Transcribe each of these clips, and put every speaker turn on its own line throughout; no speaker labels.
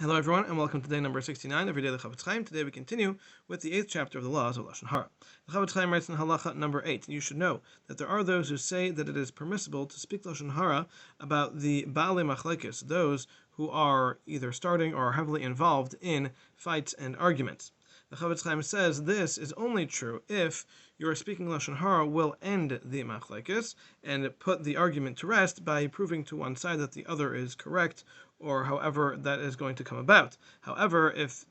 Hello everyone, and welcome to day number 69 of Everyday the Chofetz Chaim. Today we continue with the 8th chapter of the laws of Lashon Hara. The Chofetz Chaim writes in halacha number 8, you should know that there are those who say that it is permissible to speak Lashon Hara about the Baalei Machlekes, those who are either starting or are heavily involved in fights and arguments. The Chofetz Chaim says this is only true if your speaking Lashon Hara will end the Machlekes and put the argument to rest by proving to one side that the other is correct, or however that is going to come about. However, if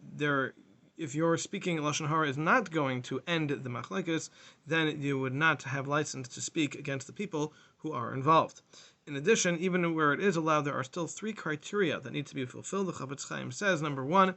your speaking Lashon Hara is not going to end the Machlekes, then you would not have license to speak against the people who are involved. In addition, even where it is allowed, there are still 3 criteria that need to be fulfilled. The Chofetz Chaim says, number 1,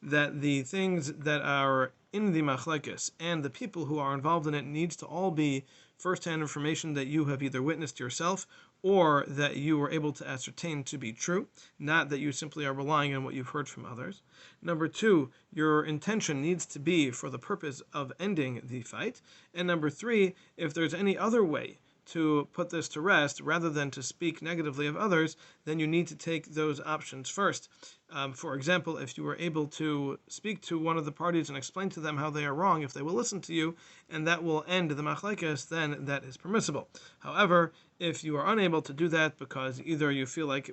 that the things that are in the Machlekes and the people who are involved in it needs to all be first-hand information that you have either witnessed yourself or that you were able to ascertain to be true, not that you simply are relying on what you've heard from others. Number 2, your intention needs to be for the purpose of ending the fight. And number 3, if there's any other way to put this to rest, rather than to speak negatively of others, then you need to take those options first. For example, if you were able to speak to one of the parties and explain to them how they are wrong, if they will listen to you, and that will end the machlekes, then that is permissible. However, if you are unable to do that because either you feel like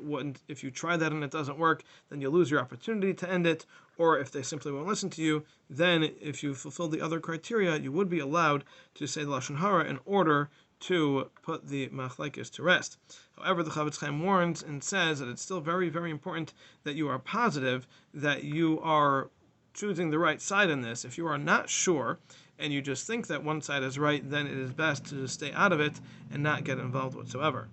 if you try that and it doesn't work, then you'll lose your opportunity to end it, or if they simply won't listen to you, then if you fulfill the other criteria, you would be allowed to say the Lashon Hara in order to put the machlekes to rest. However, the Chofetz Chaim warns and says that it's still very, very important that you are positive that you are choosing the right side in this. If you are not sure and you just think that one side is right, then it is best to stay out of it and not get involved whatsoever.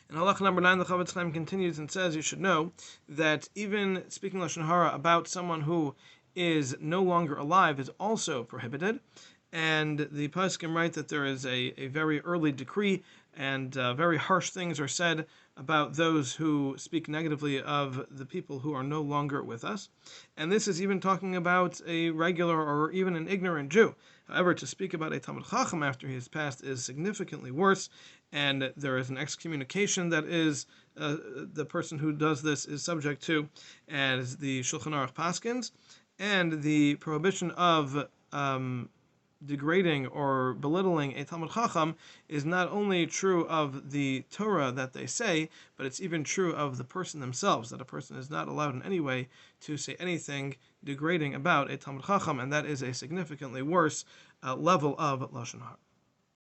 In halacha number 9, the Chofetz Chaim continues and says you should know that even speaking Lashon Hara about someone who is no longer alive is also prohibited. And the Poskim write that there is a very early decree and very harsh things are said about those who speak negatively of the people who are no longer with us. And this is even talking about a regular or even an ignorant Jew. However, to speak about a Talmid Chacham after he has passed is significantly worse, and there is an excommunication that is the person who does this is subject to, as the Shulchan Aruch paskins, and the prohibition of degrading or belittling a Talmid Chacham is not only true of the Torah that they say, but it's even true of the person themselves, that a person is not allowed in any way to say anything degrading about a Talmid Chacham, and that is a significantly worse level of Lashon Hara.